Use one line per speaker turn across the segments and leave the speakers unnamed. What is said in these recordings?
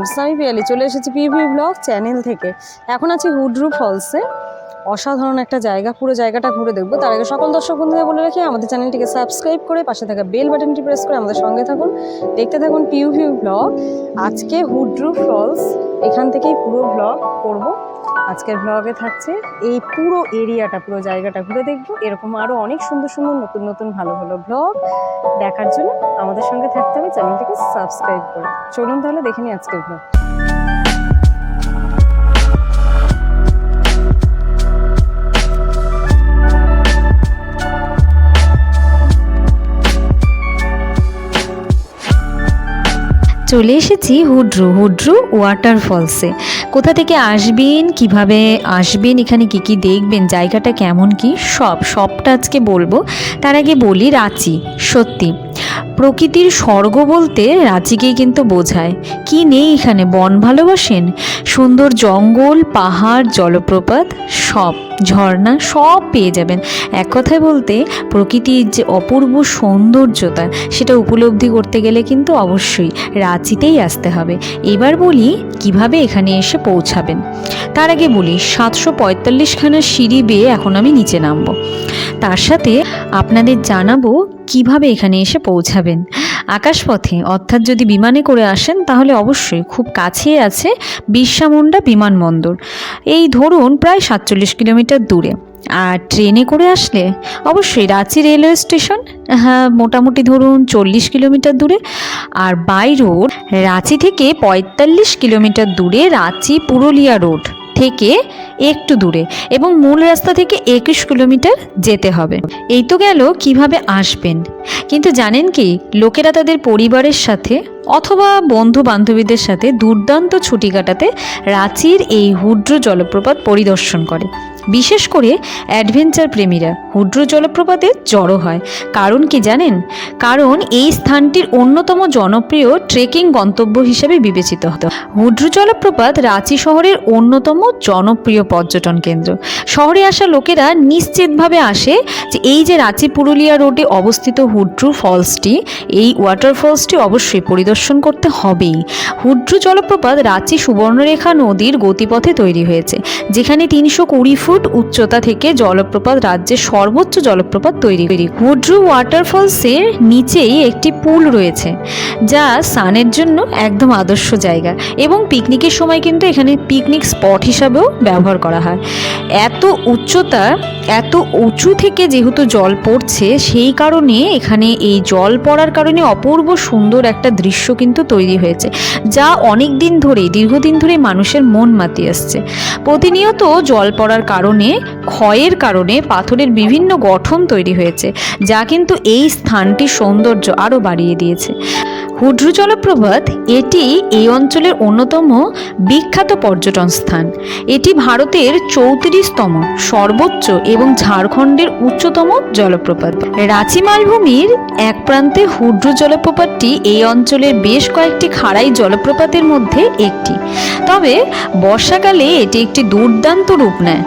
Friends, আমি পিয়ালি চলে এসেছি পিউভিউ ব্লগ চ্যানেল থেকে। এখন আছি হুড্রু ফলসে। অসাধারণ একটা জায়গা, পুরো জায়গাটা ঘুরে দেখবো। তার আগে সকল দর্শক বন্ধুদের বলে রাখি, আমাদের চ্যানেলটিকে সাবস্ক্রাইব করে পাশে থাকা বেল বাটনটি প্রেস করে আমাদের সঙ্গে থাকুন, দেখতে থাকুন পিউভিউ ব্লগ। আজকে হুড্রু ফলস, এখান থেকেই পুরো ব্লগ করব। আজকের ব্লগে থাকছে এই পুরো এরিয়াটা, পুরো জায়গাটা ঘুরে দেখবো। এরকম আরও অনেক সুন্দর সুন্দর নতুন নতুন ভালো ভালো ব্লগ দেখার জন্য আমাদের সঙ্গে থাকতে হবে, চ্যানেলটিকে সাবস্ক্রাইব করে। চলুন তাহলে দেখে নিই আজকের ব্লগ।
চলে এসেছি হুড্রু ওয়াটারফলসে। কোথা থেকে আসবেন, কিভাবে আসবেন, এখানে কি কি দেখবেন, জায়গাটা কেমন কি, সবটা আজকে বলবো। তার আগে বলি, রাঁচি সত্যি প্রকৃতির স্বর্গ বলতে রাঁচিকেই কিন্তু বোঝায়। কি নেই এখানে? বন ভালোবাসেন? সুন্দর জঙ্গল, পাহাড়, জলপ্রপাত, সব ঝর্ণা সব পেয়ে যাবেন। এক কথায় বলতে প্রকৃতির যে অপূর্ব সৌন্দর্যতা, সেটা উপলব্ধি করতে গেলে কিন্তু অবশ্যই রাঁচিতেই আসতে হবে। এবার বলি কিভাবে এখানে এসে পৌঁছাবেন। তার আগে বলি 745খানা সিঁড়ি বেয়ে এখন আমি নিচে নামবো। তার সাথে আপনাদের জানাবো কিভাবে এখানে এসে পৌঁছাবেন। আকাশপথে অর্থাৎ যদি বিমানে করে আসেন তাহলে অবশ্যই খুব কাছেই আছে বিরসামুন্ডা বিমানবন্দর। এই ধরুন প্রায় 47 কিলোমিটার দূরে। আর ট্রেনে করে আসলে অবশ্যই রাঁচি রেলওয়ে স্টেশন, হ্যাঁ মোটামুটি ধরুন 40 কিলোমিটার দূরে। আর বাই রোড রাঁচি থেকে 45 কিলোমিটার দূরে রাঁচি পুরুলিয়া রোড থেকে একটু দূরে, এবং মূল রাস্তা থেকে 21 কিলোমিটার যেতে হবে। এই তো গেল কিভাবে আসবেন। কিন্তু জানেন কি, লোকেরা তাদের পরিবারের সাথে অথবা বন্ধু বান্ধবীদের সাথে দুর্দান্ত ছুটি কাটাতে রাঁচির এই হুড্রু জলপ্রপাত পরিদর্শন করে। বিশেষ করে অ্যাডভেঞ্চার প্রেমীরা হুড্রু জলপ্রপাতে জড়ো হয়। কারণ কি জানেন? কারণ এই স্থানটির অন্যতম জনপ্রিয় ট্রেকিং গন্তব্য হিসেবে বিবেচিত হতো। হুড্রু জলপ্রপাত রাঁচি শহরের অন্যতম জনপ্রিয় পর্যটন কেন্দ্র। শহরে আসা লোকেরা নিশ্চিতভাবে আসে যে এই যে রাঁচি পুরুলিয়া রোডে অবস্থিত হুড্রু ফলসটি, এই ওয়াটারফলসটি অবশ্যই পরিদর্শন করতে হবেই। হুড্রু জলপ্রপাত রাঁচি সুবর্ণরেখা নদীর গতিপথে তৈরি হয়েছে, যেখানে 320 ফুট উচ্চতা থেকে জলপ্রপাত রাজ্যের সর্বোচ্চ জলপ্রপাত তৈরি। হুড্রু ওয়াটারফলসের নিচেই একটি পুল রয়েছে, যা স্নানের জন্য একদম আদর্শ জায়গা, এবং পিকনিকের সময় কিন্তু এখানে পিকনিক স্পট হিসাবেও ব্যবহার করা হয়। এত উচ্চতা, এত উঁচু থেকে যেহেতু জল পড়ছে, সেই কারণে এখানে এই জল পড়ার কারণে অপূর্ব সুন্দর একটা দৃশ্য কিন্তু তৈরি হয়েছে, যা অনেক দিন ধরেই, দীর্ঘদিন ধরে মানুষের মন মাতিয়ে আসছে। প্রতিনিয়ত জল পড়ার কারণে, ক্ষয়ের কারণে পাথরের বিভিন্ন গঠন তৈরি হয়েছে, যা কিন্তু এই স্থানটির সৌন্দর্য আরও বাড়িয়ে দিয়েছে। হুড্রু জলপ্রপাত এটি এই অঞ্চলের অন্যতম বিখ্যাত পর্যটন স্থান। এটি ভারতের 34তম সর্বোচ্চ এবং ঝাড়খণ্ডের উচ্চতম জলপ্রপাত। রাঁচি মালভূমির এক প্রান্তে হুড্রু জলপ্রপাতটি এই অঞ্চলের বেশ কয়েকটি খাড়াই জলপ্রপাতের মধ্যে একটি। তবে বর্ষাকালে এটি একটি দুর্দান্ত রূপ নেয়।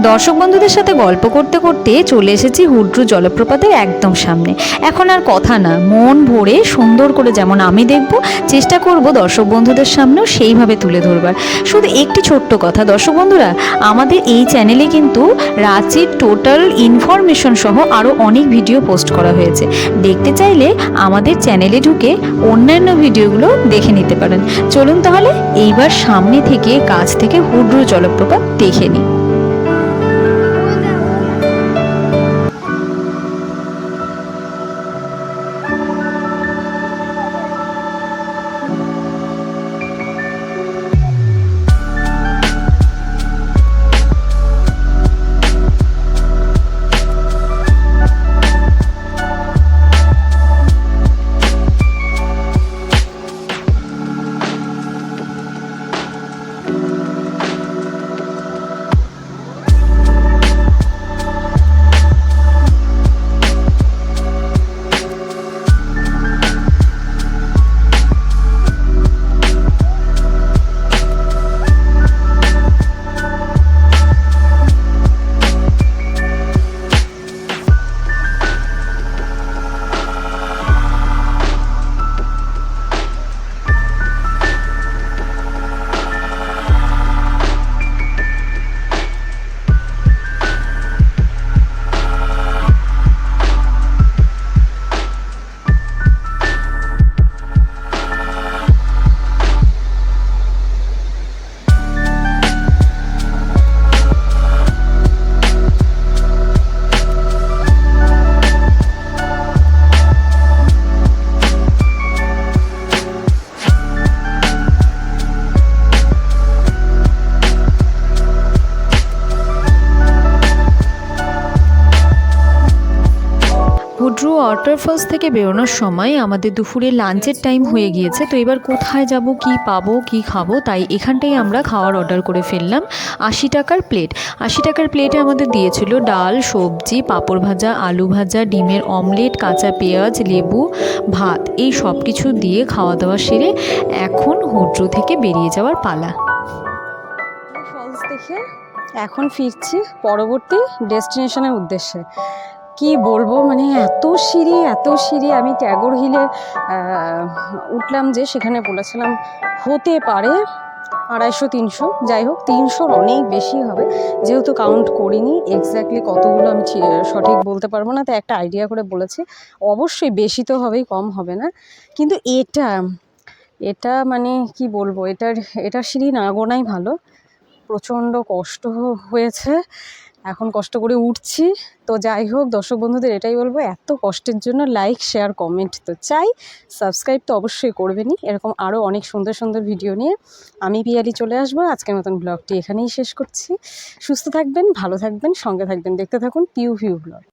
দর্শক বন্ধুদের সাথে গল্প করতে করতে চলে এসেছি হুড্রু জলপ্রপাতের একদম সামনে। এখন আর কথা না, মন ভরে সুন্দর করে যেমন আমি দেখব, চেষ্টা করব দর্শক বন্ধুদের সামনেও সেইভাবে তুলে ধরবার। শুধু একটি ছোট্ট কথা, দর্শক বন্ধুরা, আমাদের এই চ্যানেলে কিন্তু রাঁচির টোটাল ইনফরমেশন সহ আরও অনেক ভিডিও পোস্ট করা হয়েছে। দেখতে চাইলে আমাদের চ্যানেলে ঢুকে অন্যান্য ভিডিওগুলো দেখে নিতে পারেন। চলুন তাহলে এইবার সামনে থেকে, কাছ থেকে হুড্রু জলপ্রপাত দেখে নিই। হুড্রু ওয়াটারফলস থেকে বেরোনোর সময় আমাদের দুপুরে লাঞ্চের টাইম হয়ে গিয়েছে। তো এবার কোথায় যাব, কি পাবো, কি খাবো, তাই এখানটাই আমরা খাওয়ার অর্ডার করে ফেললাম। 80 টাকার প্লেট। 80 টাকার প্লেটে আমাদের দিয়েছিল ডাল, সবজি, পাঁপড় ভাজা, আলু ভাজা, ডিমের অমলেট, কাঁচা পেঁয়াজ, লেবু, ভাত, এই সব কিছু দিয়ে খাওয়া দাওয়া সেরে এখন হুড্রু থেকে বেরিয়ে যাওয়ার পালা।
ফলস দেখে এখন ফিরছি পরবর্তী ডেস্টিনেশনের উদ্দেশ্যে। কি বলবো, মানে এত সিঁড়ি। আমি ট্যাগর হিলে উঠলাম, যে সেখানে বলেছিলাম হতে পারে 250-300, যাই হোক 300-র অনেক বেশি হবে, যেহেতু কাউন্ট করিনি এক্স্যাক্টলি কতগুলো আমি সঠিক বলতে পারবো না, তাই একটা আইডিয়া করে বলেছি। অবশ্যই বেশি তো হবেই, কম হবে না। কিন্তু এটা মানে কি বলবো, এটার সিঁড়ি না গোনাই ভালো। প্রচণ্ড কষ্ট হয়েছে, এখন কষ্ট করে উঠছি। তো যাই হোক, দর্শক বন্ধুদের এটাই বলবো, এত কষ্টের জন্য লাইক, শেয়ার, কমেন্ট তো চাই, সাবস্ক্রাইব তো অবশ্যই করবেনই। এরকম আরও অনেক সুন্দর সুন্দর ভিডিও নিয়ে আমি পিয়ালি চলে আসবো। আজকের মতন ব্লগটি এখানেই শেষ করছি। সুস্থ থাকবেন, ভালো থাকবেন, সঙ্গে থাকবেন, দেখতে থাকুন পিউভিউ ব্লগ।